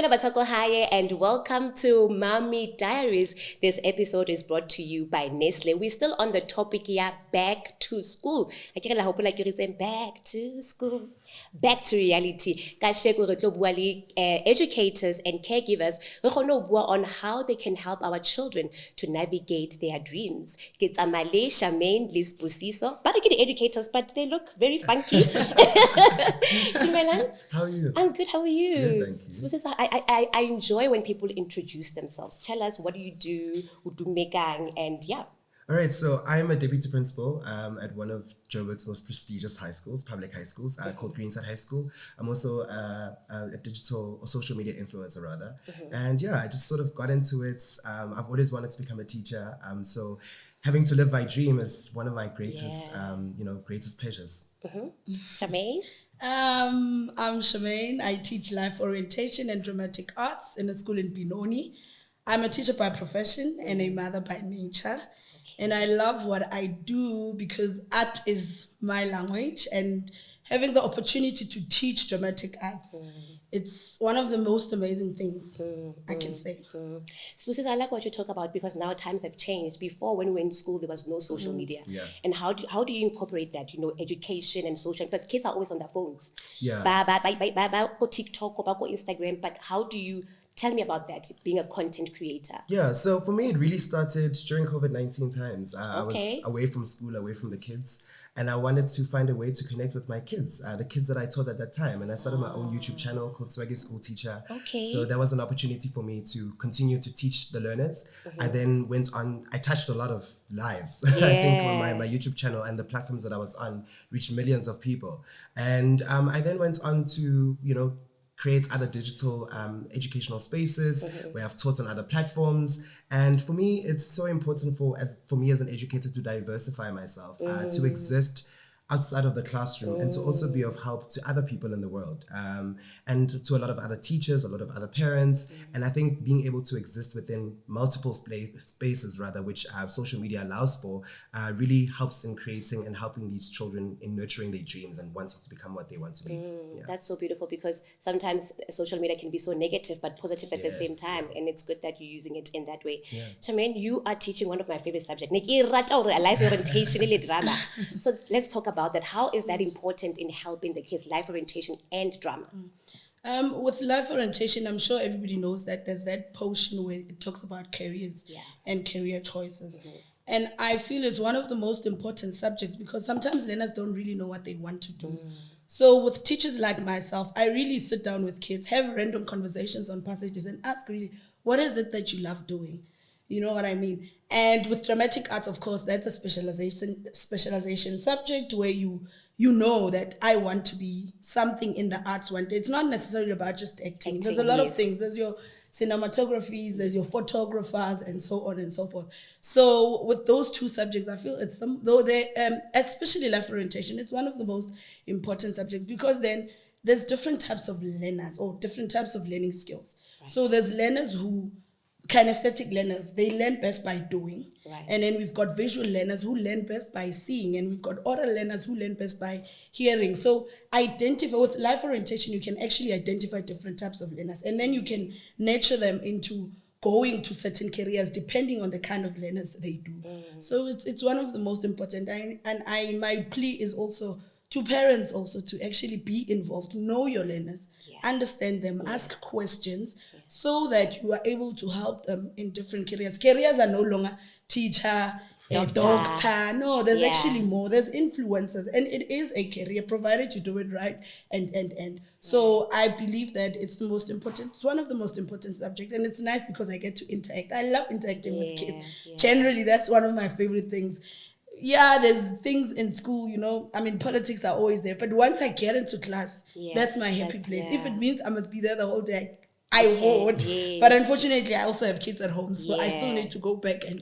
Hi, and welcome to Mommy Diaries. This episode is brought to you by Nestle. We're still on the topic here, back to school. Back to school. Back to reality. Educators and caregivers on how they can help our children to navigate their dreams. Charmain, Sibusiso, but I get the educators, but they look very funky. How are you? I'm good. How are you? Good, thank you. So I enjoy when people introduce themselves. Tell us, what do you do, and yeah. All right, so I'm a deputy principal at one of Joburg's most prestigious high schools, public high schools, called Greenside High School. I'm also a digital or social media influencer, rather. And yeah, I just sort of got into it. I've always wanted to become a teacher. So having to live my dream is one of my greatest, greatest pleasures. Charmain? I'm Charmain. I teach life orientation and dramatic arts in a school in Benoni. I'm a teacher by profession and a mother by nature. And I love what I do because art is my language, and having the opportunity to teach dramatic arts, it's one of the most amazing things I can say. So I like what you talk about, because now times have changed. Before, when we were in school, there was no social media. Yeah. And how do you incorporate that, education and social, because kids are always on their phones. Yeah. Go TikTok or go Instagram, but how do you tell me about that, being a content creator? Yeah, so for me, it really started during COVID-19 times. I was away from school, away from the kids, and I wanted to find a way to connect with my kids, the kids that I taught at that time. And I started my own YouTube channel called Swaggy School Teacher. So there was an opportunity for me to continue to teach the learners. I then went on, I touched a lot of lives. I think my YouTube channel and the platforms that I was on reached millions of people. And I then went on to, create other digital educational spaces where I've taught on other platforms. And for me, it's so important for me as an educator to diversify myself, to exist outside of the classroom and to also be of help to other people in the world, and to a lot of other teachers, a lot of other parents. And I think being able to exist within multiple spaces, rather, which social media allows for, really helps in creating and helping these children in nurturing their dreams and wanting to become what they want to be. Yeah. That's so beautiful, because sometimes social media can be so negative but positive at the same time, and it's good that you're using it in that way. Charmain, you are teaching one of my favorite subjects, life orientation drama. So let's talk about that. How is that important in helping the kids, life orientation and drama? With life orientation, I'm sure everybody knows that there's that portion where it talks about careers and career choices. And I feel it's one of the most important subjects, because sometimes learners don't really know what they want to do. So with teachers like myself, I really sit down with kids, have random conversations on passages, and ask really, what is it that you love doing? You know what I mean? And with dramatic arts, of course, that's a specialization subject where you know that I want to be something in the arts one day. It's not necessarily about just acting. There's a lot of things. There's your cinematographies, there's your photographers, and so on and so forth. So with those two subjects, I feel it's especially life orientation, it's one of the most important subjects, because then there's different types of learners or different types of learning skills. So there's learners who kinesthetic learners, they learn best by doing. And then we've got visual learners who learn best by seeing, and we've got oral learners who learn best by hearing. So with life orientation, you can actually identify different types of learners, and then you can nurture them into going to certain careers depending on the kind of learners they do. So it's one of the most important. My plea is also to parents also to actually be involved, know your learners, understand them, ask questions, so that you are able to help them in different careers. Careers are no longer teacher, doctor. No, there's actually more. There's influencers, and it is a career, provided you do it right. And so I believe that it's the most important. It's one of the most important subjects, and it's nice because I get to interact. I love interacting with kids. Generally, that's one of my favorite things. Yeah, there's things in school, politics are always there. But once I get into class, that's my happy place. If it means I must be there the whole day, I would. But unfortunately, I also have kids at home, so I still need to go back and,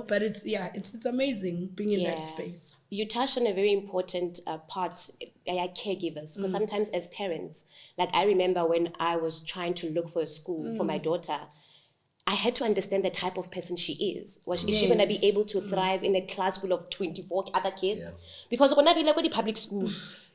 but it's amazing being in that space. You touched on a very important part, caregivers, because sometimes as parents, like I remember when I was trying to look for a school for my daughter, I had to understand the type of person she is. Is she going to be able to thrive in a class full of 24 other kids? Because when I be like the public school,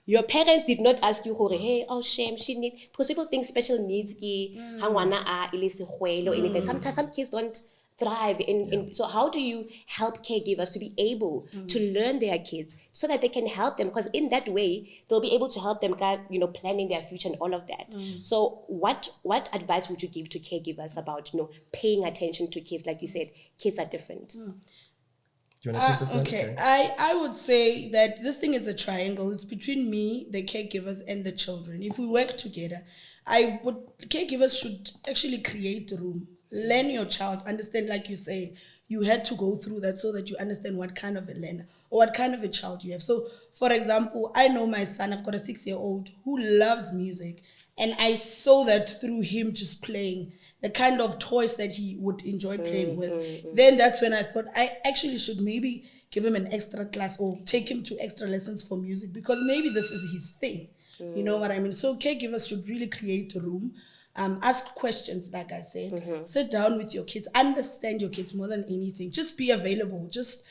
your parents did not ask you, hey, oh shame, she needs, because people think special needs ki hangwana a ile segwele or anything. Sometimes some kids don't thrive in so how do you help caregivers to be able to learn their kids so that they can help them, because in that way they'll be able to help them planning their future and all of that. So what advice would you give to caregivers about paying attention to kids? Like you said, kids are different. Do you want to take this one? Okay. I would say that this thing is a triangle. It's between me, the caregivers, and the children. If we work together, caregivers should actually create room. Learn your child, understand, like you say, you had to go through that so that you understand what kind of a learner or what kind of a child you have. So, for example, I know my son, I've got a 6-year-old who loves music, and I saw that through him just playing the kind of toys that he would enjoy playing with. Then that's when I thought I actually should maybe give him an extra class or take him to extra lessons for music, because maybe this is his thing. You know what I mean? So caregivers should really create a room. Ask questions, like I said. Sit down with your kids. Understand your kids more than anything. Just be available. Just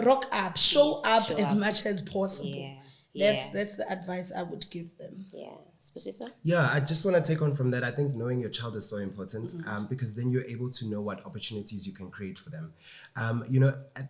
rock up. Show up as much as possible. That's the advice I would give them. Sibusiso? Yeah, I just want to take on from that. I think knowing your child is so important because then you're able to know what opportunities you can create for them.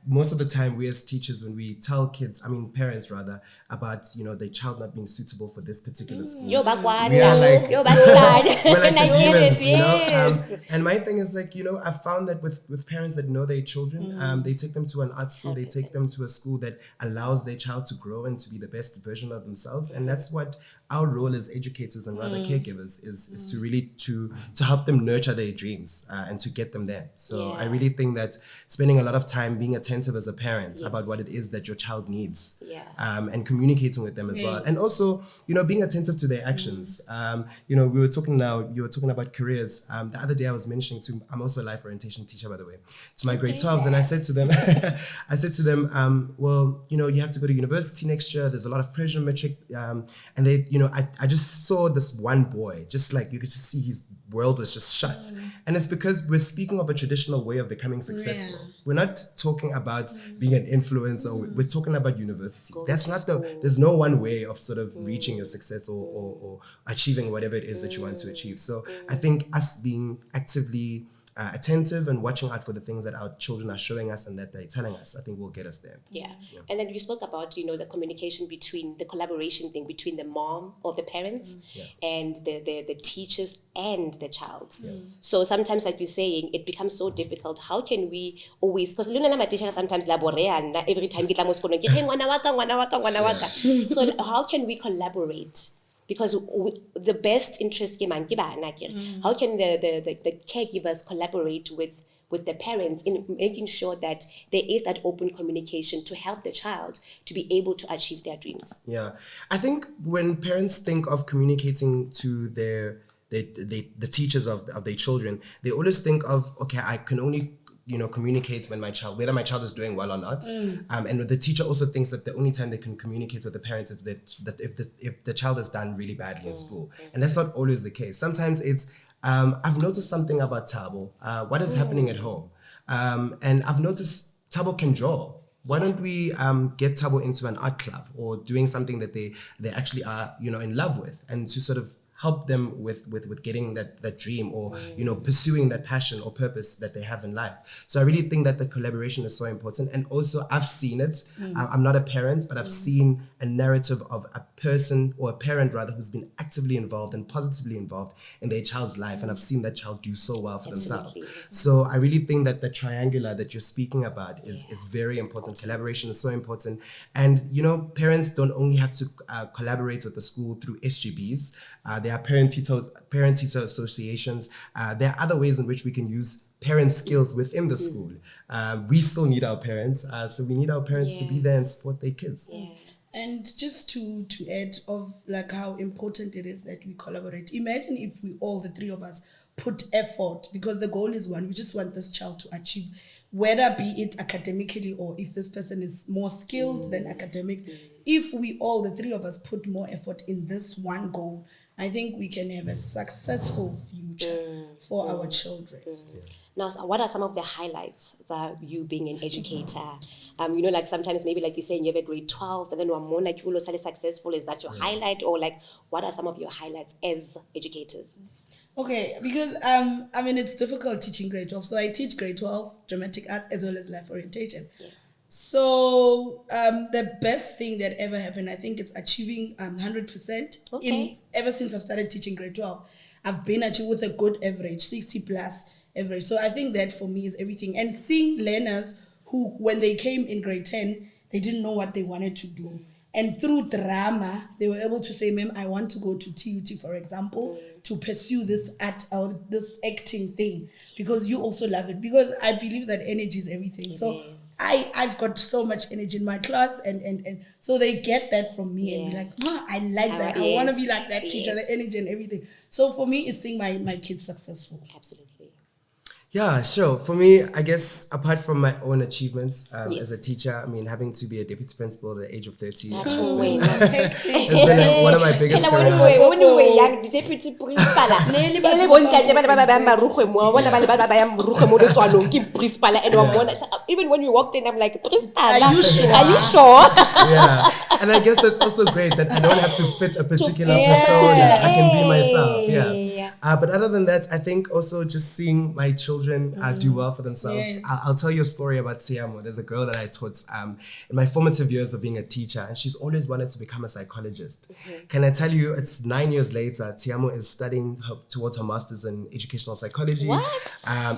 Most of the time, we as teachers, when we tell parents rather, about their child not being suitable for this particular school, we are like we're like the demons, and my thing is I found that with parents that know their children, they take them to an art school, they take them to a school that allows their child to grow and to be the best version of themselves, and that's what our role as educators and rather caregivers is to really to help them nurture their dreams and to get them there. So I really think that spending a lot of time being attentive as a parent about what it is that your child needs and communicating with them as well, and also being attentive to their actions. You were talking about careers. The other day I was mentioning I'm also a life orientation teacher, by the way, to my grade 12s, and I said to them well, you have to go to university next year, there's a lot of pressure metric, and they I just saw this one boy, just like you could just see his world was just shut. And it's because we're speaking of a traditional way of becoming successful. We're not talking about being an influencer. We're talking about university. There's no one way of sort of reaching your success or achieving whatever it is that you want to achieve. So I think us being actively attentive and watching out for the things that our children are showing us and that they're telling us, I think will get us there. And then you spoke about the communication between the collaboration thing between the mom or the parents and the teachers and the child. So sometimes, like you're saying, it becomes so difficult. How can we always, because my teacher sometimes laborean every time get so how can we collaborate? Because the best interest how can the caregivers collaborate with the parents in making sure that there is that open communication to help the child to be able to achieve their dreams? I think when parents think of communicating to the teachers of their children, they always think of, okay, I can only communicate when whether my child is doing well or not. And the teacher also thinks that the only time they can communicate with the parents is if the child has done really badly in school. And that's not always the case. Sometimes it's, I've noticed something about Thabo. What is happening at home? And I've noticed Thabo can draw. Why don't we get Thabo into an art club or doing something that they actually are, in love with, and to sort of help them with getting that dream or pursuing that passion or purpose that they have in life. So I really think that the collaboration is so important. And also I've seen it. I'm not a parent, but I've seen a narrative of a person or a parent rather who's been actively involved and positively involved in their child's life, and I've seen that child do so well for themselves. So I really think that the triangular that you're speaking about is very important. Collaboration is so important. And parents don't only have to collaborate with the school through SGBs. There are parent-teacher associations. There are other ways in which we can use parent skills within the school. We still need our parents, so we need our parents to be there and support their kids. And just to add of like how important it is that we collaborate. Imagine if we all, the three of us, put effort, because the goal is one. We just want this child to achieve, whether be it academically or if this person is more skilled than academics. If we all, the three of us, put more effort in this one goal, I think we can have a successful future. for our children. Now, so what are some of the highlights that you being an educator? You know, like sometimes maybe like you say you have a grade 12, and then one more like you will successful. Is that your highlight, or like what are some of your highlights as educators? Okay, because I mean it's difficult teaching grade 12. So I teach grade 12 dramatic arts as well as life orientation. So the best thing that ever happened, I think it's achieving 100%. Ever since I've started teaching grade 12, I've been achieving with a good average, 60 plus average. So I think that for me is everything. And seeing learners who, when they came in grade 10, they didn't know what they wanted to do. And through drama, they were able to say, ma'am, I want to go to TUT, for example, to pursue this art or this acting thing, because you also love it. Because I believe that energy is everything. So I've got so much energy in my class, and so they get that from me and be like, I like that. I want to be like that teacher, the energy and everything. So for me, it's seeing my kids successful. Absolutely. Yeah, sure. For me, I guess apart from my own achievements as a teacher, I mean, having to be a deputy principal at the age of 30 has been one of my biggest career highlights. When you were young, the deputy principal, even when you walked in, I'm like, principal, are you sure? Are you sure? Yeah, and I guess that's also great that I don't have to fit a particular persona. I can be myself. Yeah. But other than that, I think also just seeing my children do well for themselves. Yes. I'll tell you a story about Tiamo. There's a girl that I taught in my formative years of being a teacher, and she's always wanted to become a psychologist. Can I tell you, it's 9 years later, Tiamo is studying towards her master's in educational psychology. What?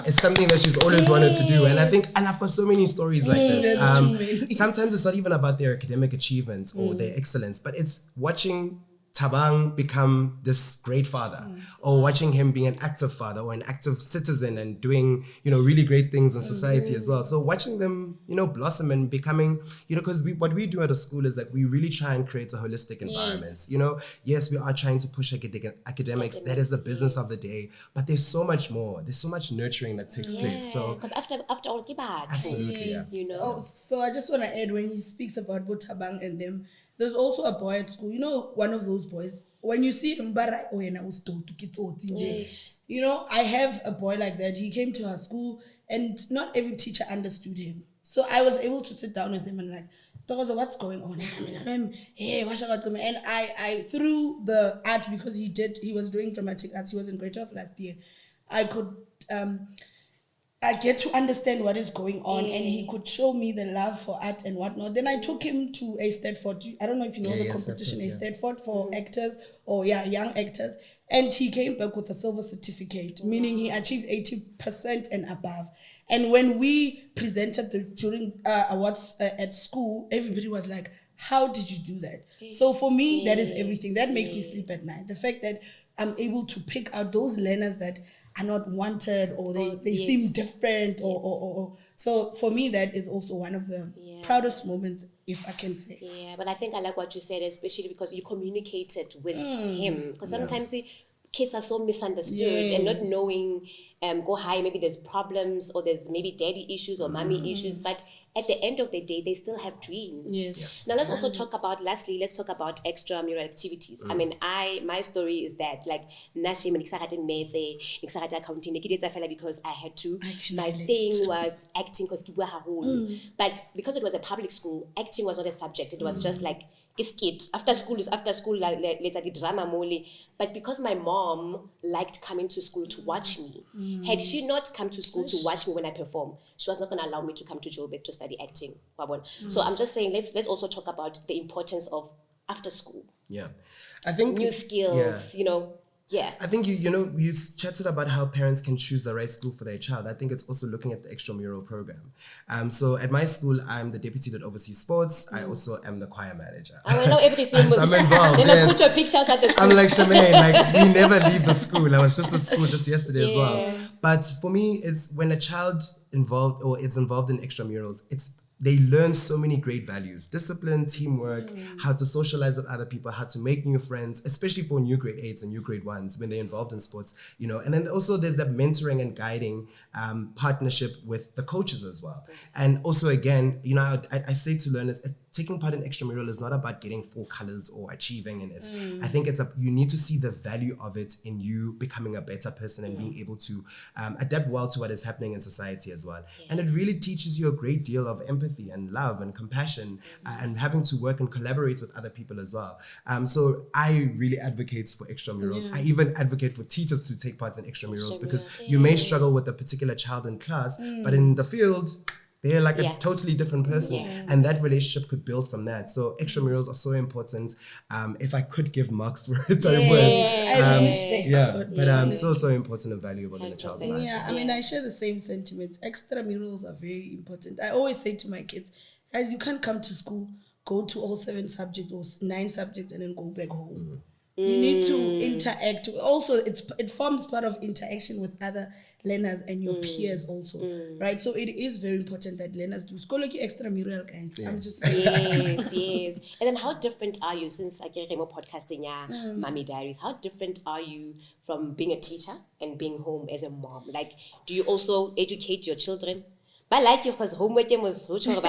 It's something that she's always wanted to do, and I've got so many stories like this. Sometimes it's not even about their academic achievements or their excellence, but it's watching Tabang become this great father, or watching him being an active father or an active citizen and doing, really great things in society as well. So watching them, blossom and becoming, because what we do at a school is that we really try and create a holistic environment. Yes, we are trying to push academics. That is the business of the day, but there's so much more. There's so much nurturing that takes place. So because after all, absolutely, So I just want to add, when he speaks about Tabang and them, there's also a boy at school, one of those boys, when you see him, I have a boy like that. He came to our school and not every teacher understood him. So I was able to sit down with him and like, what's going on? And I through the art, because he was doing dramatic arts, he was in grade 12 last year, I get to understand what is going on, and he could show me the love for art and whatnot. Then I took him to a Stanford. I don't know if you know the competition, Stanford for actors or young actors. And he came back with a silver certificate, meaning he achieved 80% and above. And when we presented during awards at school, everybody was like, how did you do that? So for me, that is everything. That makes me sleep at night. The fact that I'm able to pick out those learners that are not wanted, or they seem different, or so for me that is also one of the proudest moments, if I can say. Yeah, but I think I like what you said, especially because you communicated with him. Because sometimes kids are so misunderstood and not knowing, go high, maybe there's problems or there's maybe daddy issues or mommy issues, but at the end of the day, they still have dreams. Yes. Now let's also talk about, lastly, let's talk about extramural activities. I mean, my story is that, like, because I had to. My thing was acting because but because it was a public school, acting was not a subject. It was just like, skit. After school is after school, let's like drama mole. But because my mom liked coming to school to watch me, had she not come to school to watch me when I perform, she was not going to allow me to come to Joburg to study acting. So I'm just saying, let's also talk about the importance of after school. Yeah, I think new skills. Yeah. I think you chatted about how parents can choose the right school for their child. I think it's also looking at the extramural program. So at my school, I'm the deputy that oversees sports. I also am the choir manager. I know everything. So I'm involved. They must put your pictures at the school. I'm like Charmain, we never leave the school. I was just at school just yesterday as well. But for me, it's when a child is involved in extramurals, they learn so many great values: discipline, teamwork, how to socialize with other people, how to make new friends, especially for new grade 8s and new grade 1s when they're involved in sports, And then also there's that mentoring and guiding partnership with the coaches as well. And also, again, I say to learners, taking part in extramural is not about getting 4 colors or achieving in it. I think you need to see the value of it in you becoming a better person and being able to adapt well to what is happening in society as well. And it really teaches you a great deal of empathy and love and compassion and having to work and collaborate with other people as well. So I really advocate for extramurals. I even advocate for teachers to take part in extramurals because you may struggle with a particular child in class, but in the field, they're like a totally different person. And that relationship could build from that. So extramurals are so important. If I could give marks for it, I would. I wish they could. But so important and valuable in a child's life. Yeah, I mean, I share the same sentiments. Extramurals are very important. I always say to my kids, guys, you can't come to school, go to all 7 subjects or 9 subjects and then go back home. You need to interact. Also, it forms part of interaction with other learners and your peers also, right? So it is very important that learners do Skoloki extramural, guys. I'm just saying. Yes. And then how different are you, since I get more podcasting, Mommy Diaries, how different are you from being a teacher and being home as a mom? Like, do you also educate your children? But I like you because homework was about it's not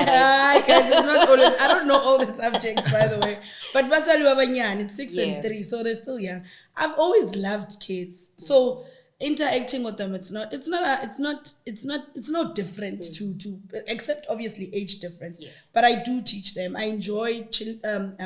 always, I don't know all the subjects, by the way. But Basali Wabanyan, it's 6 and 3, so they're still young. I've always loved kids. So interacting with them, it's no different to except obviously age difference. Yes. But I do teach them. I enjoy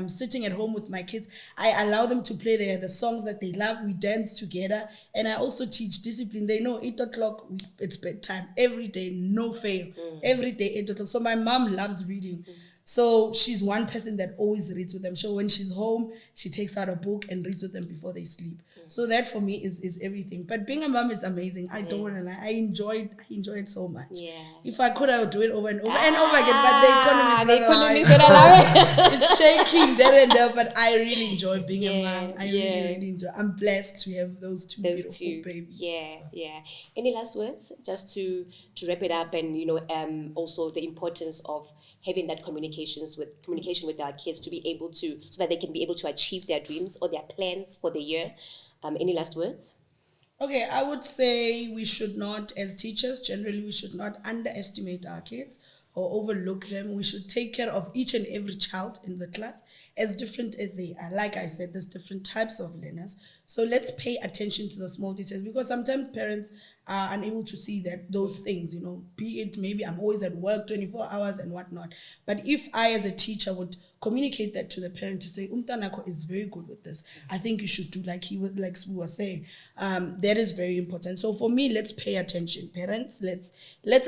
sitting at home with my kids. I allow them to play the songs that they love. We dance together, and I also teach discipline. They know 8 o'clock it's bedtime every day, no fail. Every day 8 o'clock. So my mom loves reading. So she's one person that always reads with them. So when she's home, she takes out a book and reads with them before they sleep. So that for me is everything. But being a mom is amazing. I don't want to lie. I enjoy it so much. Yeah. If I could, I would do it over and over and over again. But the economy is not allowing. It's shaking there and there. But I really enjoy being a mom. I really enjoy. I'm blessed to have those two beautiful babies. Yeah. Any last words, just to wrap it up, and also the importance of having that communication with our kids to be able to, so that they can be able to achieve their dreams or their plans for the year. Any last words? Okay, I would say we should not, as teachers, generally, we should not underestimate our kids or overlook them. We should take care of each and every child in the class, as different as they are. Like I said, there's different types of learners. So let's pay attention to the small details, because sometimes parents are unable to see those things, be it maybe I'm always at work 24 hours and whatnot. But if I, as a teacher, would communicate that to the parent to say, Umtanako is very good with this. I think you should do like Sibu was saying. That is very important. So for me, let's pay attention. Parents, let's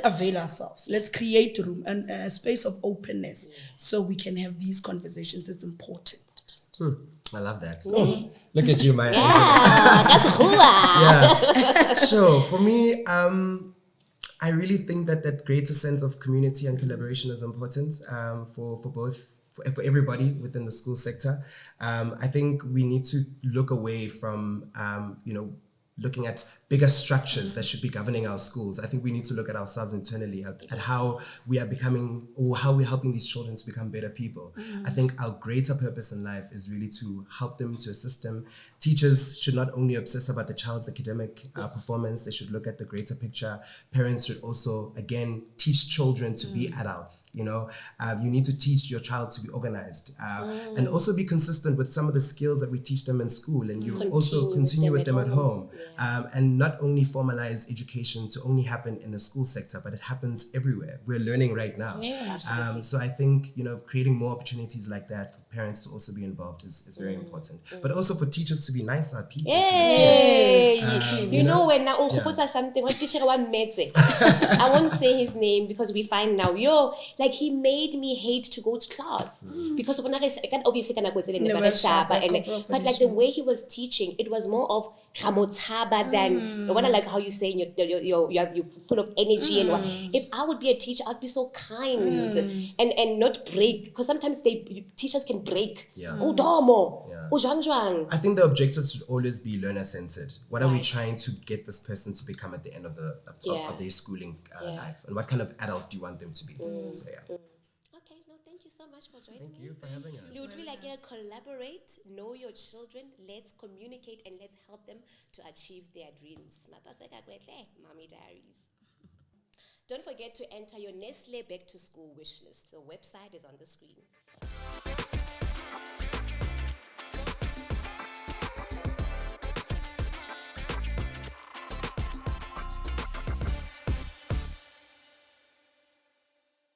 avail ourselves. Let's create room and a space of openness so we can have these conversations. It's important. I love that. Look at you, Maya. Yeah. Sure. For me, I really think that greater sense of community and collaboration is important for everybody within the school sector. I think we need to look away from looking at bigger structures that should be governing our schools. I think we need to look at ourselves internally, at how we are becoming, or how we're helping these children to become better people. I think our greater purpose in life is really to help them, to assist them. Teachers should not only obsess about the child's academic performance, they should look at the greater picture. Parents should also, again, teach children to be adults. You need to teach your child to be organized and also be consistent with some of the skills that we teach them in school, and you also continue with them at home. And not only formalize education to only happen in the school sector, but it happens everywhere. We're learning right now. So I think, creating more opportunities like that for parents to also be involved is very important. But also for teachers to be nicer people. When something, what teacher I won't say his name because we find now, he made me hate to go to class because of but like the way he was teaching, it was more of than like how you say you're full of energy and what. If I would be a teacher, I'd be so kind and not break, because sometimes teachers can break. I think the objectives should always be learner-centered. What are we trying to get this person to become at the end of their schooling life, and what kind of adult do you want them to be? Okay, no, thank you so much for joining me. Thank you for having us. We would really like to collaborate, know your children, let's communicate, and let's help them to achieve their dreams. Mapaseka Koetle, Mommy Diaries. Don't forget to enter your Nestle Back to School wish list. The website is on the screen.